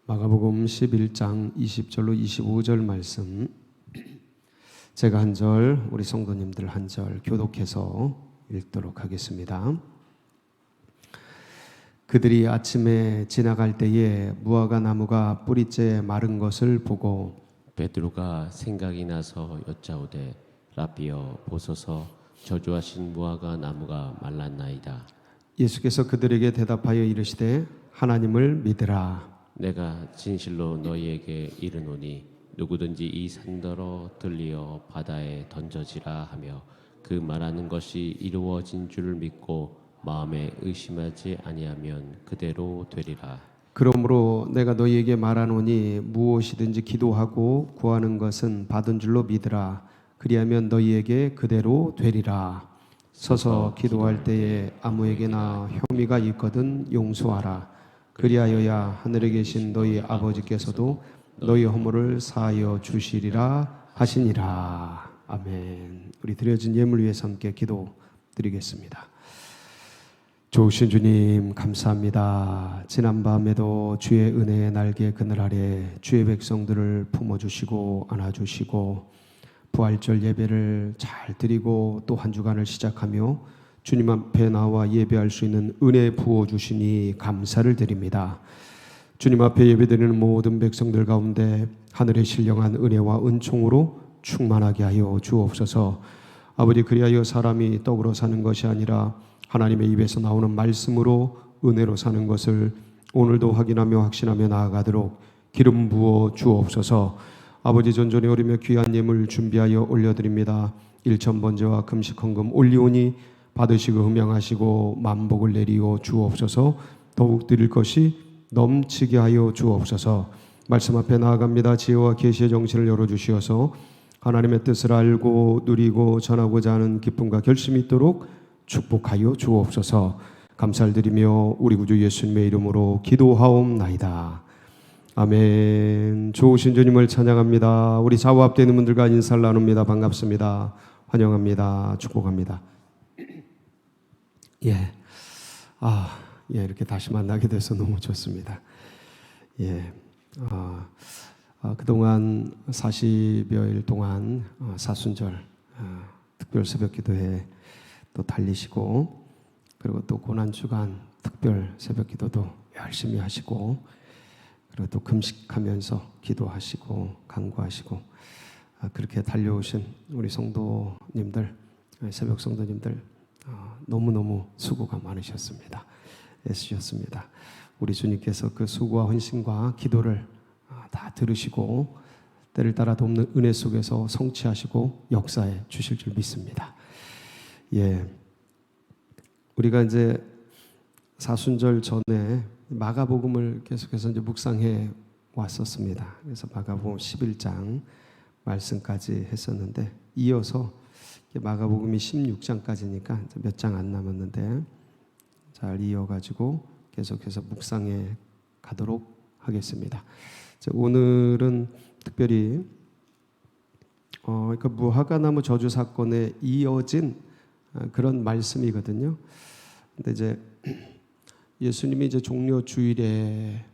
마가복음 11장 20절로 25절 말씀, 제가 한 절, 우리 성도님들 한 절 교독해서 읽도록 하겠습니다. 그들이 아침에 지나갈 때에 무화과 나무가 뿌리째 마른 것을 보고 베드로가 생각이 나서 여짜오되 라비여 보소서 저주하신 무화과 나무가 말랐나이다. 예수께서 그들에게 대답하여 이르시되 하나님을 믿으라. 내가 진실로 너희에게 이르노니 누구든지 이 산더러 들리어 바다에 던져지라 하며 그 말하는 것이 이루어진 줄 믿고 마음에 의심하지 아니하면 그대로 되리라. 그러므로 내가 너희에게 말하노니 무엇이든지 기도하고 구하는 것은 받은 줄로 믿으라. 그리하면 너희에게 그대로 되리라. 서서 기도할 때에 아무에게나 혐의가 있거든 용서하라. 그리하여야 하늘에 계신 너희 아버지께서도 너희 허물을 사하여 주시리라 하시니라. 아멘. 우리 드려진 예물 위해서 함께 기도드리겠습니다. 좋으신 주님 감사합니다. 지난밤에도 주의 은혜의 날개 그늘 아래 주의 백성들을 품어주시고 안아주시고 부활절 예배를 잘 드리고 또 한 주간을 시작하며 주님 앞에 나와 예배할 수 있는 은혜 부어주시니 감사를 드립니다. 주님 앞에 예배드리는 모든 백성들 가운데 하늘의 신령한 은혜와 은총으로 충만하게 하여 주옵소서. 아버지, 그리하여 사람이 떡으로 사는 것이 아니라 하나님의 입에서 나오는 말씀으로 은혜로 사는 것을 오늘도 확인하며 확신하며 나아가도록 기름 부어 주옵소서. 아버지, 전전에 오르며 귀한 예물 준비하여 올려드립니다. 일천번제와 금식 헌금 올리오니 받으시고 흠양하시고 만복을 내리어 주옵소서. 더욱 드릴 것이 넘치게 하여 주옵소서. 말씀 앞에 나아갑니다. 지혜와 계시의 정신을 열어주시어서 하나님의 뜻을 알고 누리고 전하고자 하는 기쁨과 결심이 있도록 축복하여 주옵소서. 감사를 드리며 우리 구주 예수님의 이름으로 기도하옵나이다. 아멘. 좋으신 주님을 찬양합니다. 우리 좌우 앞에 있는 분들과 인사를 나눕니다. 반갑습니다. 환영합니다. 축복합니다. 이렇게 다시 만나게 돼서 너무 좋습니다. 그동안 40여일 동안 사순절 특별 새벽기도회 또 달리시고, 그리고 또 고난주간 특별 새벽기도도 열심히 하시고, 그리고 또 금식하면서 기도하시고 간구하시고, 그렇게 달려오신 우리 성도님들, 새벽 성도님들 너무너무 수고가 많으셨습니다. 애쓰셨습니다. 우리 주님께서 그 수고와 헌신과 기도를 다 들으시고 때를 따라 돕는 은혜 속에서 성취하시고 역사해 주실 줄 믿습니다. 우리가 이제 사순절 전에 마가복음을 계속해서 이제 묵상해 왔었습니다. 그래서 마가복음 11장 말씀까지 했었는데, 이어서 마가복음이 16장까지니까 몇 장 안 남았는데 잘 이어가지고 계속해서 묵상해 가도록 하겠습니다. 오늘은 특별히 무화과나무 저주 사건에 이어진 그런 말씀이거든요. 근데 이제 예수님이 이제 종려 주일에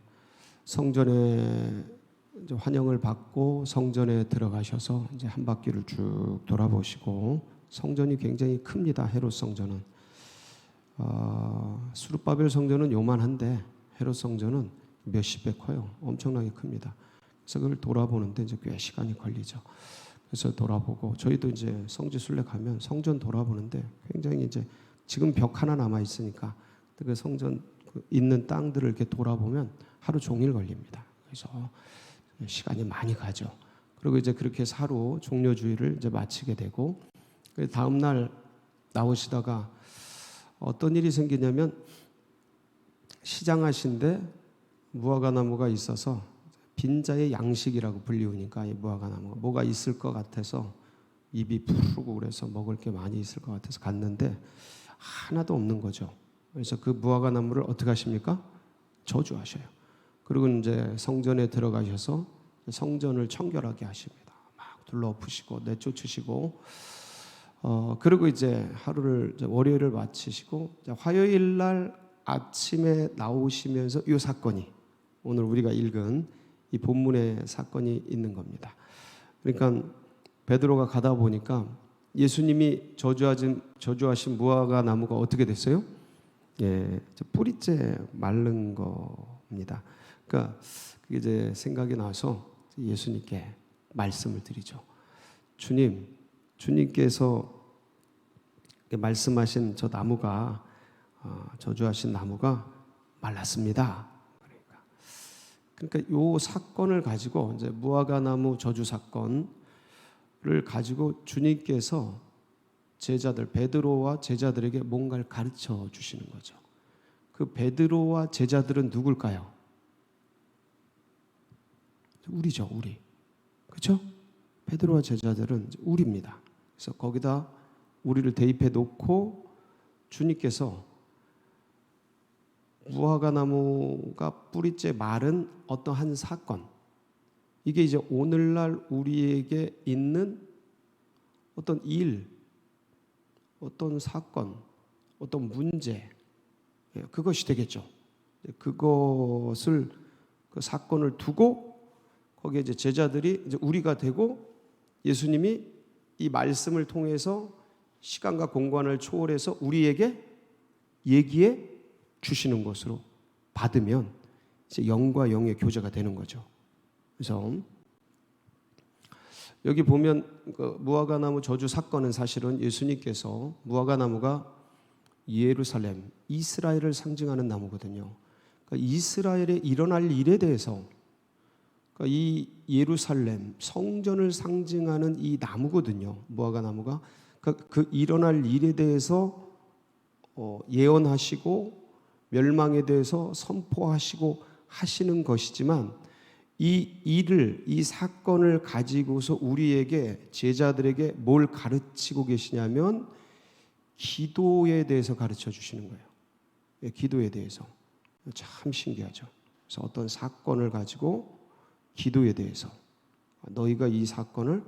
성전에 이제 환영을 받고 성전에 들어가셔서 이제 한 바퀴를 쭉 돌아보시고, 성전이 굉장히 큽니다. 헤롯 성전은 수룹바벨 성전은 요만한데 헤롯 성전은 몇십 배 커요. 엄청나게 큽니다. 그래서 그걸 돌아보는데 이제 꽤 시간이 걸리죠. 그래서 돌아보고, 저희도 이제 성지순례 가면 성전 돌아보는데 굉장히 이제 지금 벽 하나 남아 있으니까 그 성전 있는 땅들을 이렇게 돌아보면 하루 종일 걸립니다. 그래서 시간이 많이 가죠. 그리고 이제 그렇게 해서 하루 종려주의를 이제 마치게 되고, 다음 날 나오시다가 어떤 일이 생기냐면, 시장하신데 무화과 나무가 있어서 빈자의 양식이라고 불리우니까 이 무화과 나무가 뭐가 있을 것 같아서 입이 푸르고 그래서 먹을 게 많이 있을 것 같아서 갔는데 하나도 없는 거죠. 그래서 그 무화과 나무를 어떻게 하십니까? 저주하셔요. 그리고 이제 성전에 들어가셔서 성전을 청결하게 하십니다. 막 둘러엎으시고 내쫓으시고, 그리고 이제 하루를 이제 월요일을 마치시고 이제 화요일 날 아침에 나오시면서 이 사건이 오늘 우리가 읽은 이 본문의 사건이 있는 겁니다. 그러니까 베드로가 가다 보니까 예수님이 저주하신 무화과 나무가 어떻게 됐어요? 예, 뿌리째 마른 겁니다. 그러니까 그게 이제 생각이 나서 예수님께 말씀을 드리죠. 주님께서 말씀하신 저 나무가 저주하신 나무가 말랐습니다. 그러니까 요 사건을 가지고 이제 무화과 나무 저주 사건을 가지고 주님께서 베드로와 제자들에게 뭔가를 가르쳐 주시는 거죠. 그 베드로와 제자들은 누굴까요? 우리죠, 우리. 그렇죠? 베드로와 제자들은 우리입니다. 그래서 거기다 우리를 대입해 놓고 주님께서 무화과 나무가 뿌리째 마른 어떤 한 사건, 이게 이제 오늘날 우리에게 있는 어떤 일, 어떤 사건, 어떤 문제, 그것이 되겠죠. 그것을 그 사건을 두고 거기에 이제 제자들이 이제 우리가 되고 예수님이 이 말씀을 통해서 시간과 공간을 초월해서 우리에게 얘기해 주시는 것으로 받으면 이제 영과 영의 교제가 되는 거죠. 그래서 여기 보면 그 무화과 나무 저주 사건은 사실은 예수님께서 무화과 나무가 예루살렘, 이스라엘을 상징하는 나무거든요. 그러니까 이스라엘에 일어날 일에 대해서 그러니까 이 예루살렘 성전을 상징하는 이 나무거든요. 무화과 나무가 그러니까 그 일어날 일에 대해서 예언하시고 멸망에 대해서 선포하시고 하시는 것이지만 이 사건을 가지고서 우리에게 제자들에게 뭘 가르치고 계시냐면 기도에 대해서 가르쳐 주시는 거예요. 기도에 대해서. 참 신기하죠. 그래서 어떤 사건을 가지고 기도에 대해서 너희가 이 사건을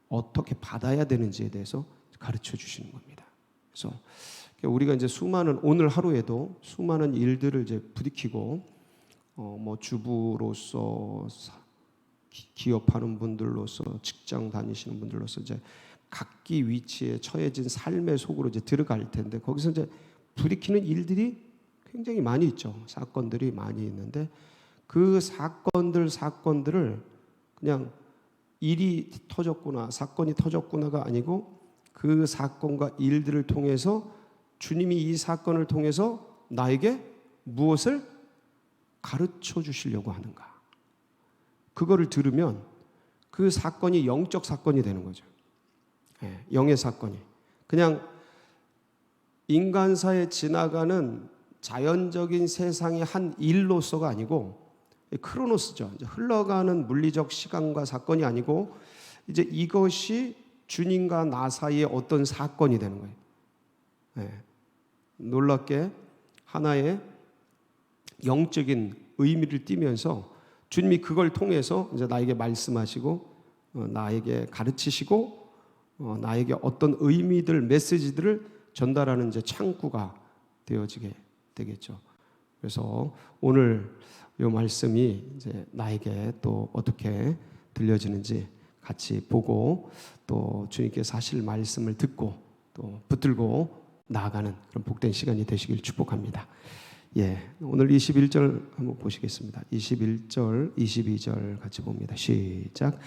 어떻게 받아야 되는지에 대해서 가르쳐 주시는 겁니다. 그래서 우리가 이제 오늘 하루에도 수많은 일들을 이제 부딪히고 뭐 주부로서 기업하는 분들로서 직장 다니시는 분들로서 이제 각기 위치에 처해진 삶의 속으로 이제 들어갈 텐데 거기서 이제 부딪히는 일들이 굉장히 많이 있죠. 사건들이 많이 있는데 그 사건들을 그냥 일이 터졌구나, 사건이 터졌구나가 아니고 그 사건과 일들을 통해서 주님이 이 사건을 통해서 나에게 무엇을 가르쳐 주시려고 하는가. 그거를 들으면 그 사건이 영적 사건이 되는 거죠. 영의 사건이. 그냥 인간사에 지나가는 자연적인 세상의 한 일로서가 아니고 크로노스죠. 이제 흘러가는 물리적 시간과 사건이 아니고 이제 이것이 주님과 나 사이의 어떤 사건이 되는 거예요. 놀랍게 하나의 영적인 의미를 띠면서 주님이 그걸 통해서 이제 나에게 말씀하시고 나에게 가르치시고 나에게 어떤 의미들, 메시지들을 전달하는 이제 창구가 되어지게 되겠죠. 그래서 오늘 이 말씀이 이제 나에게 또 어떻게 들려지는지 같이 보고 또 주님께서 하실 말씀을 듣고 또 붙들고 나아가는 그런 복된 시간이 되시길 축복합니다. 오늘 21절 한번 보시겠습니다. 21절, 22절 같이 봅니다. 시작.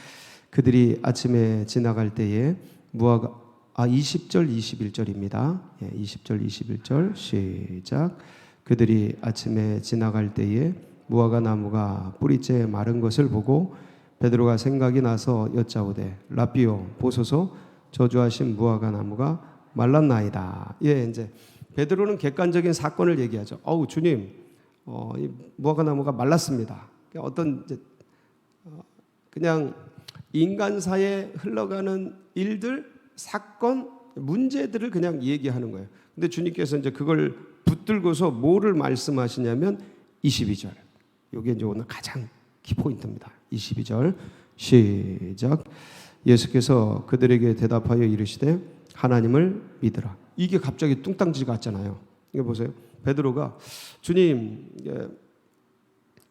그들이 아침에 지나갈 때에 20절, 21절입니다. 20절, 21절 시작. 그들이 아침에 지나갈 때에 무화과 나무가 뿌리째 마른 것을 보고 베드로가 생각이 나서 여짜오되 라비오 보소서 저주하신 무화과 나무가 말랐나이다. 이제 베드로는 객관적인 사건을 얘기하죠. 주님, 이 무화과 나무가 말랐습니다. 어떤 그냥 인간사에 흘러가는 일들, 사건, 문제들을 그냥 얘기하는 거예요. 근데 주님께서 이제 그걸 붙들고서 뭐를 말씀하시냐면 22절. 이게 이제 오늘 가장 키포인트입니다. 22절 시작. 예수께서 그들에게 대답하여 이르시되 하나님을 믿으라. 이게 갑자기 뚱땅지 같잖아요. 이거 보세요. 베드로가 주님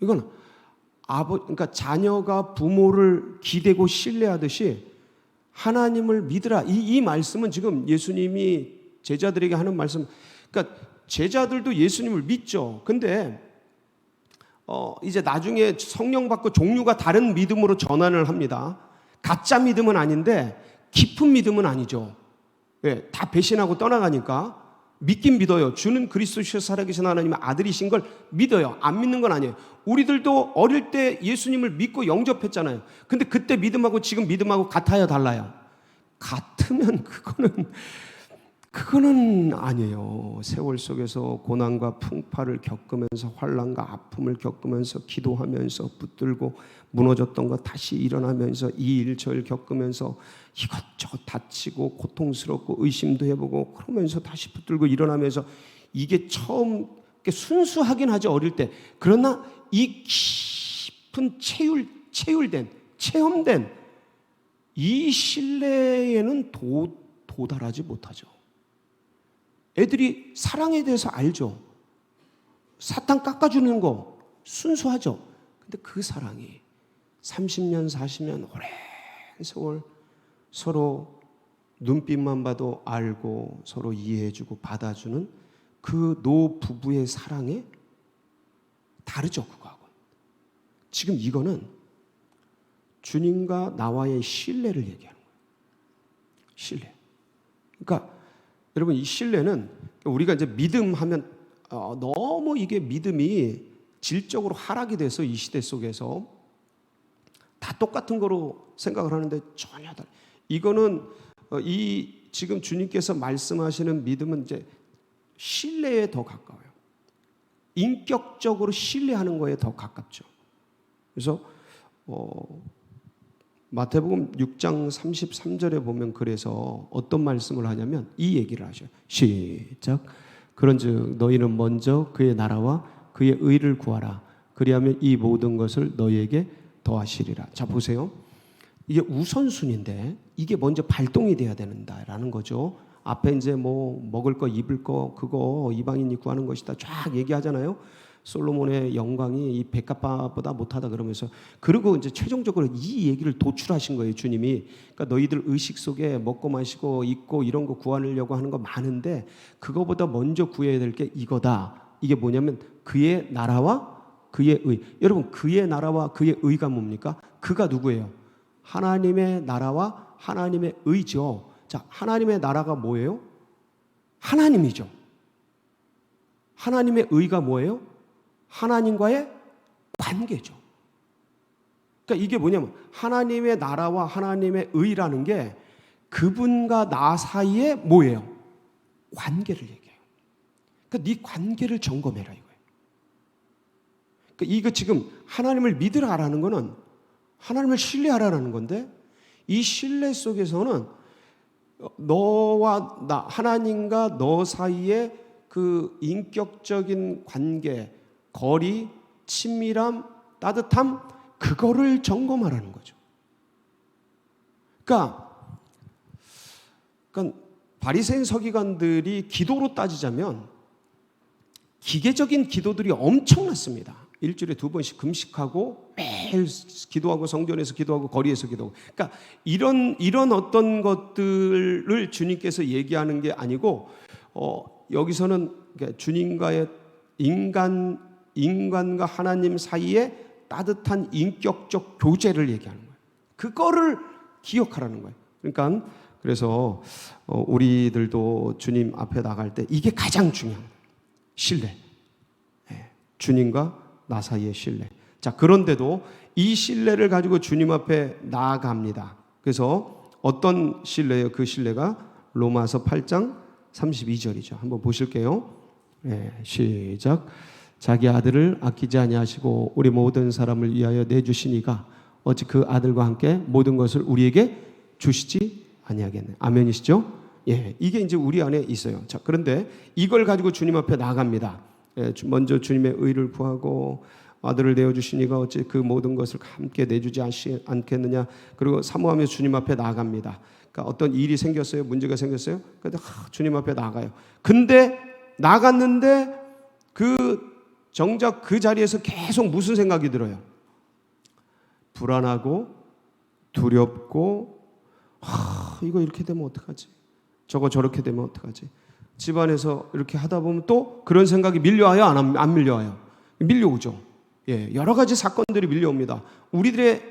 이건 그러니까 자녀가 부모를 기대고 신뢰하듯이 하나님을 믿으라. 이 말씀은 지금 예수님이 제자들에게 하는 말씀. 그러니까 제자들도 예수님을 믿죠. 근데 이제 나중에 성령 받고 종류가 다른 믿음으로 전환을 합니다. 가짜 믿음은 아닌데 깊은 믿음은 아니죠. 왜? 다 배신하고 떠나가니까 믿긴 믿어요. 주는 그리스도시여 살아계신 하나님의 아들이신 걸 믿어요. 안 믿는 건 아니에요. 우리들도 어릴 때 예수님을 믿고 영접했잖아요. 근데 그때 믿음하고 지금 믿음하고 같아요, 달라요? 같으면 그거는 아니에요. 세월 속에서 고난과 풍파를 겪으면서 환난과 아픔을 겪으면서 기도하면서 붙들고 무너졌던 거 다시 일어나면서 이 일 저 일 겪으면서 이것저것 다치고 고통스럽고 의심도 해보고 그러면서 다시 붙들고 일어나면서 이게 처음 순수하긴 하죠, 어릴 때. 그러나 이 깊은 체험된 이 신뢰에는 도달하지 못하죠. 애들이 사랑에 대해서 알죠. 사탕 깎아주는 거 순수하죠. 근데 그 사랑이 30년, 40년 오랜 세월 서로 눈빛만 봐도 알고 서로 이해해주고 받아주는 그 노부부의 사랑에 다르죠, 그거하고. 지금 이거는 주님과 나와의 신뢰를 얘기하는 거예요. 신뢰. 그러니까 여러분, 이 신뢰는 우리가 이제 믿음 하면 너무 이게 믿음이 질적으로 하락이 돼서 이 시대 속에서 다 똑같은 거로 생각을 하는데 전혀 다르. 이거는 이 지금 주님께서 말씀하시는 믿음은 이제 신뢰에 더 가까워요. 인격적으로 신뢰하는 거에 더 가깝죠. 그래서 마태복음 6장 33절에 보면 그래서 어떤 말씀을 하냐면 이 얘기를 하셔요. 시작. 그런즉 너희는 먼저 그의 나라와 그의 의를 구하라. 그리하면 이 모든 것을 너희에게 더하시리라. 자, 보세요. 이게 우선순위인데 이게 먼저 발동이 돼야 된다라는 거죠. 앞에 이제 뭐 먹을 거 입을 거 그거 이방인이 구하는 것이다 쫙 얘기하잖아요. 솔로몬의 영광이 이 백합화보다 못하다 그러면서, 그리고 이제 최종적으로 이 얘기를 도출하신 거예요, 주님이. 그러니까 너희들 의식 속에 먹고 마시고 입고 이런 거 구하려고 하는 거 많은데 그거보다 먼저 구해야 될 게 이거다. 이게 뭐냐면 그의 나라와 그의 의. 여러분, 그의 나라와 그의 의가 뭡니까? 그가 누구예요? 하나님의 나라와 하나님의 의죠. 자, 하나님의 나라가 뭐예요? 하나님이죠. 하나님의 의가 뭐예요? 하나님과의 관계죠. 그러니까 이게 뭐냐면 하나님의 나라와 하나님의 의라는 게 그분과 나 사이에 뭐예요? 관계를 얘기해요. 그러니까 네 관계를 점검해라 이거예요. 그러니까 이거 지금 하나님을 믿으라라는 거는 하나님을 신뢰하라는 건데, 이 신뢰 속에서는 너와 나, 하나님과 너 사이의 그 인격적인 관계, 거리, 친밀함, 따뜻함, 그거를 점검하라는 거죠. 그러니까 바리새인 서기관들이 기도로 따지자면 기계적인 기도들이 엄청났습니다. 일주일에 2번씩 금식하고 매일 기도하고 성전에서 기도하고 거리에서 기도하고. 그러니까 이런 어떤 것들을 주님께서 얘기하는 게 아니고 여기서는 주님과의 인간과 하나님 사이에 따뜻한 인격적 교제를 얘기하는 거예요. 그거를 기억하라는 거예요. 그러니까 그래서 우리들도 주님 앞에 나갈 때 이게 가장 중요한 거예요. 신뢰. 주님과 나 사이의 신뢰. 자, 그런데도 이 신뢰를 가지고 주님 앞에 나아갑니다. 그래서 어떤 신뢰예요? 그 신뢰가 로마서 8장 32절이죠. 한번 보실게요. 시작. 자기 아들을 아끼지 아니하시고 우리 모든 사람을 위하여 내주시니가 어찌 그 아들과 함께 모든 것을 우리에게 주시지 아니하겠네. 아멘이시죠? 이게 이제 우리 안에 있어요. 자, 그런데 이걸 가지고 주님 앞에 나갑니다. 먼저 주님의 의를 구하고 아들을 내어주시니가 어찌 그 모든 것을 함께 내주지 않겠느냐. 그리고 사모하며 주님 앞에 나갑니다. 그러니까 어떤 일이 생겼어요. 문제가 생겼어요. 그런데 주님 앞에 나가요. 근데 나갔는데 그 정작 그 자리에서 계속 무슨 생각이 들어요? 불안하고 두렵고, 이거 이렇게 되면 어떡하지? 저거 저렇게 되면 어떡하지? 집안에서 이렇게 하다 보면 또 그런 생각이 밀려와요? 안 밀려와요? 밀려오죠. 예, 여러 가지 사건들이 밀려옵니다. 우리들의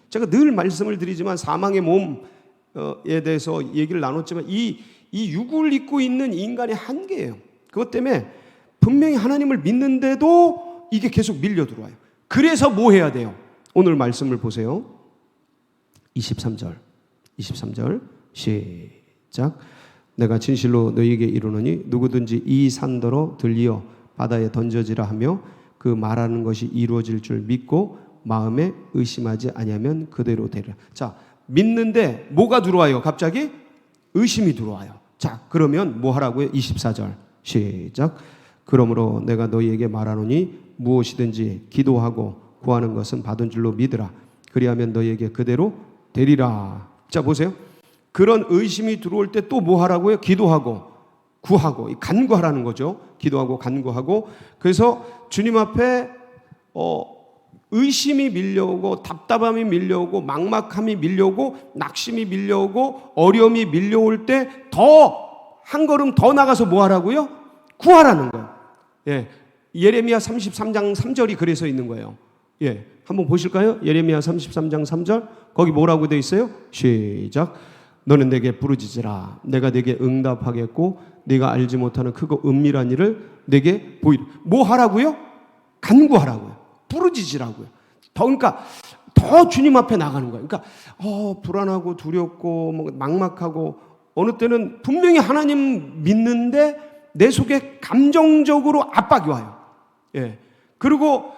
제가 늘 말씀을 드리지만 사망의 몸에 대해서 얘기를 나눴지만 이 육을 입고 있는 인간의 한계예요. 그것 때문에 분명히 하나님을 믿는데도 이게 계속 밀려 들어와요. 그래서 뭐 해야 돼요? 오늘 말씀을 보세요. 23절 시작. 내가 진실로 너희에게 이르노니 누구든지 이 산더러 들리어 바다에 던져지라 하며 그 말하는 것이 이루어질 줄 믿고 마음에 의심하지 아니하면 그대로 되리라. 자, 믿는데 뭐가 들어와요? 갑자기 의심이 들어와요. 자, 그러면 뭐 하라고요? 24절 시작. 그러므로 내가 너희에게 말하노니 무엇이든지 기도하고 구하는 것은 받은 줄로 믿으라. 그리하면 너희에게 그대로 되리라. 자, 보세요. 그런 의심이 들어올 때 또 뭐 하라고요? 기도하고 구하고, 간구하라는 거죠. 기도하고 간구하고. 그래서 주님 앞에 의심이 밀려오고, 답답함이 밀려오고, 막막함이 밀려오고, 낙심이 밀려오고, 어려움이 밀려올 때 더 한 걸음 더 나가서 뭐 하라고요? 구하라는 거예요. 예, 예레미야 33장 3절이 그래서 있는 거예요. 예, 한번 보실까요? 예레미야 33장 3절 거기 뭐라고 되어 있어요? 시작. 너는 내게 부르짖으라. 내가 내게 응답하겠고 네가 알지 못하는 크고 은밀한 일을 내게 보이라. 뭐 하라고요? 간구하라고요. 부르짖으라고요. 그러니까 더 주님 앞에 나가는 거예요. 그러니까 불안하고 두렵고 뭐 막막하고, 어느 때는 분명히 하나님 믿는데 내 속에 감정적으로 압박이 와요. 예. 그리고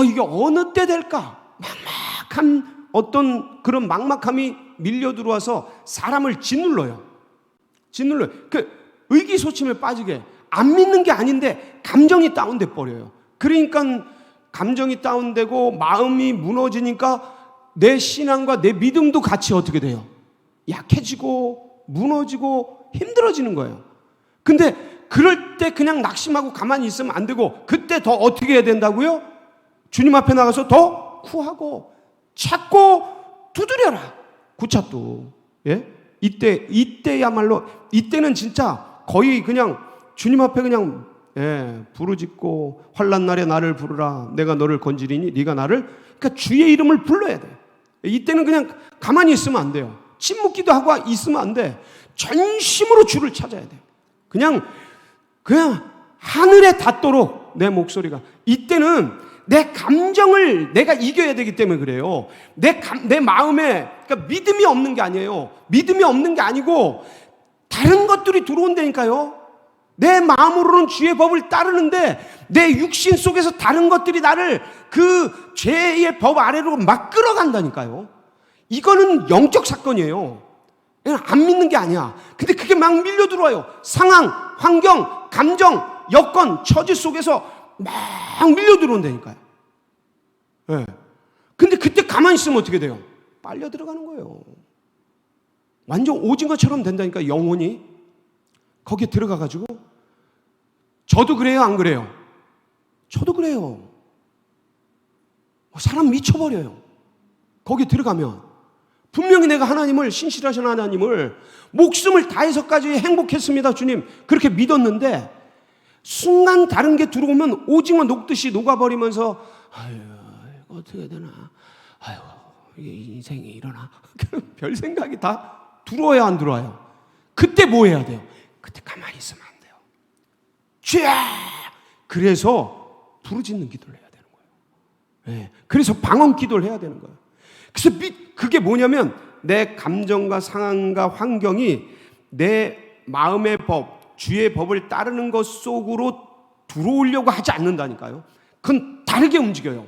이게 어느 때 될까? 막막한 어떤 그런 막막함이 밀려 들어와서 사람을 짓눌러요. 그 의기소침에 빠지게, 안 믿는 게 아닌데 감정이 다운돼 버려요. 그러니까 감정이 다운되고 마음이 무너지니까 내 신앙과 내 믿음도 같이 어떻게 돼요? 약해지고 무너지고 힘들어지는 거예요. 근데 그럴 때 그냥 낙심하고 가만히 있으면 안 되고, 그때 더 어떻게 해야 된다고요? 주님 앞에 나가서 더 구하고 찾고 두드려라. 구찾도. 예? 이때야말로, 이때는 진짜 거의 그냥 주님 앞에 그냥 부르짖고, 환난 날에 나를 부르라. 내가 너를 건지리니 네가 나를, 그러니까 주의 이름을 불러야 돼. 이때는 그냥 가만히 있으면 안 돼요. 침묵기도 하고 있으면 안 돼. 전심으로 주를 찾아야 돼. 그냥 하늘에 닿도록 내 목소리가. 이때는 내 감정을 내가 이겨야 되기 때문에 그래요. 내 마음에, 그러니까 믿음이 없는 게 아니에요. 믿음이 없는 게 아니고 다른 것들이 들어온다니까요. 내 마음으로는 주의 법을 따르는데 내 육신 속에서 다른 것들이 나를 그 죄의 법 아래로 막 끌어간다니까요. 이거는 영적 사건이에요. 안 믿는 게 아니야. 근데 그게 막 밀려 들어와요. 상황, 환경, 감정, 여건, 처지 속에서 막 밀려 들어온다니까요. 예. 근데 그때 가만히 있으면 어떻게 돼요? 빨려 들어가는 거예요. 완전 오징어처럼 된다니까, 영혼이. 거기에 들어가가지고. 저도 그래요, 안 그래요? 저도 그래요. 사람 미쳐버려요. 거기에 들어가면. 분명히 내가 하나님을, 신실하신 하나님을 목숨을 다해서까지 행복했습니다, 주님. 그렇게 믿었는데 순간 다른 게 들어오면 오징어 녹듯이 녹아버리면서 이거 어떻게 되나? 이게 인생이 이러나? 별 생각이 다 들어와야 안 들어와요? 그때 뭐 해야 돼요? 그때 가만히 있으면 안 돼요. 죄야! 그래서 부르짖는 기도를 해야 되는 거예요. 네. 그래서 방언 기도를 해야 되는 거예요. 그래서 그게 뭐냐면 내 감정과 상황과 환경이 내 마음의 법, 주의 법을 따르는 것 속으로 들어오려고 하지 않는다니까요. 그건 다르게 움직여요.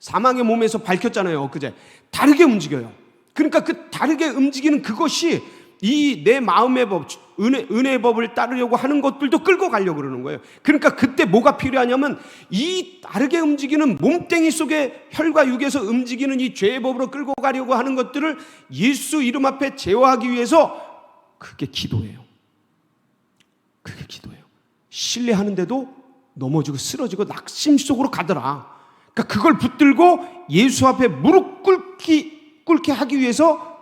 사망의 몸에서 밝혔잖아요, 엊그제. 다르게 움직여요. 그러니까 그 다르게 움직이는 그것이 이 내 마음의 법, 은혜의 법을 따르려고 하는 것들도 끌고 가려고 그러는 거예요. 그러니까 그때 뭐가 필요하냐면 이 다르게 움직이는 몸뚱이 속에 혈과 육에서 움직이는 이 죄의 법으로 끌고 가려고 하는 것들을 예수 이름 앞에 제어하기 위해서 그게 기도예요. 그게 기도예요. 신뢰하는데도 넘어지고 쓰러지고 낙심 속으로 가더라. 그러니까 그걸 붙들고 예수 앞에 무릎 꿇게 하기 위해서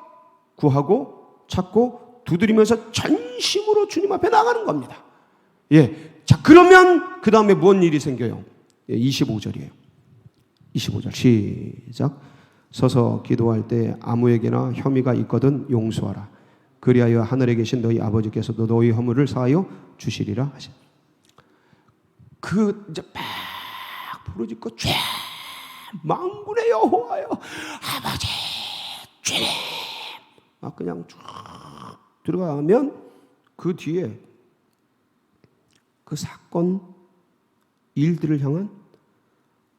구하고 찾고 두드리면서 전심으로 주님 앞에 나가는 겁니다. 예. 자, 그러면 그 다음에 무슨 일이 생겨요? 25절이에요. 25절 시작. 서서 기도할 때 아무에게나 혐의가 있거든 용서하라. 그리하여 하늘에 계신 너희 아버지께서도 너희 허물을 사하여 주시리라 하시. 그 이제 막 부르짖고 죄 만군의 여호와여 아버지 주님 막 그냥 쭉 들어가면 그 뒤에 그 사건 일들을 향한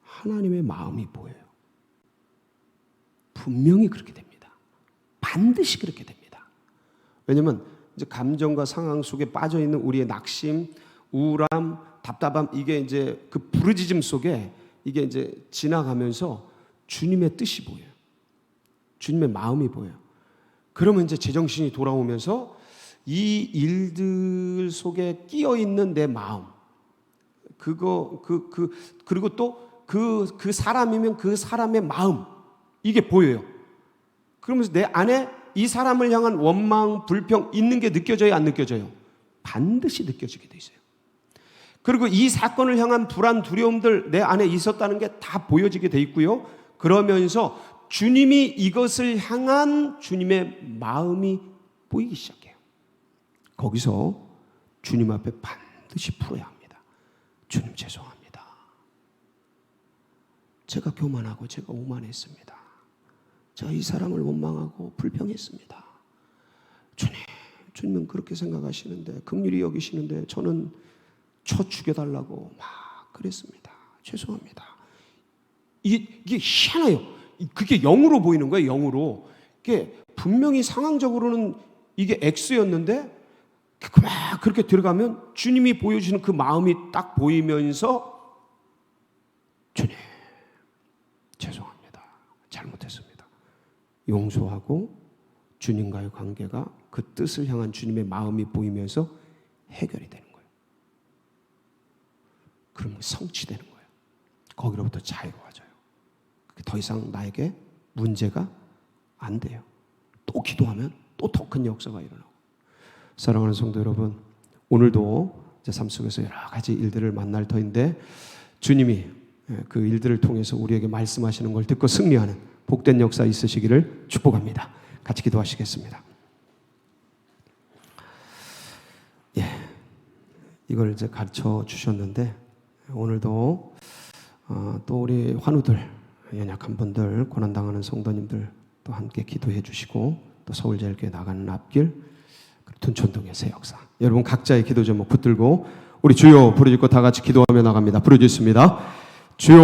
하나님의 마음이 보여요. 분명히 그렇게 됩니다. 반드시 그렇게 됩니다. 왜냐하면 이제 감정과 상황 속에 빠져 있는 우리의 낙심, 우울함, 답답함 이게 이제 그 부르짖음 속에 이게 이제 지나가면서 주님의 뜻이 보여요. 주님의 마음이 보여요. 그러면 이제 제정신이 돌아오면서 이 일들 속에 끼어 있는 내 마음, 그리고 또 그 사람이면 그 사람의 마음 이게 보여요. 그러면서 내 안에 이 사람을 향한 원망, 불평 있는 게 느껴져요, 안 느껴져요? 반드시 느껴지게 돼 있어요. 그리고 이 사건을 향한 불안, 두려움들 내 안에 있었다는 게 다 보여지게 돼 있고요. 그러면서 주님이 이것을 향한 주님의 마음이 보이기 시작해요. 거기서 주님 앞에 반드시 풀어야 합니다. 주님 죄송합니다. 제가 교만하고 제가 오만했습니다. 제가 이 사람을 원망하고 불평했습니다. 주님은 그렇게 생각하시는데 긍휼히 여기시는데 저는 쳐 죽여달라고 막 그랬습니다. 죄송합니다. 이게 희한해요. 그게 영으로 보이는 거예요. 영으로. 이게 분명히 상황적으로는 이게 X였는데 막 그렇게 들어가면 주님이 보여주는 그 마음이 딱 보이면서 주님 죄송합니다. 잘못했습니다. 용서하고 주님과의 관계가 그 뜻을 향한 주님의 마음이 보이면서 해결이 되는 거예요. 그러면 성취되는 거예요. 거기로부터 자유로워져요. 더 이상 나에게 문제가 안 돼요. 또 기도하면 또 더 큰 역사가 일어나고. 사랑하는 성도 여러분, 오늘도 제 삶 속에서 여러 가지 일들을 만날 터인데 주님이 그 일들을 통해서 우리에게 말씀하시는 걸 듣고 승리하는 복된 역사 있으시기를 축복합니다. 같이 기도하시겠습니다. 예, 이걸 이제 가르쳐 주셨는데 오늘도 또 우리 환우들, 연약한 분들, 고난당하는 성도님들 또 함께 기도해 주시고 또 서울제일교회 나가는 앞길 둔촌동의 새 역사 여러분 각자의 기도 제목 붙들고 우리 주여 부르짖고 다 같이 기도하며 나갑니다. 부르짖습니다. 주여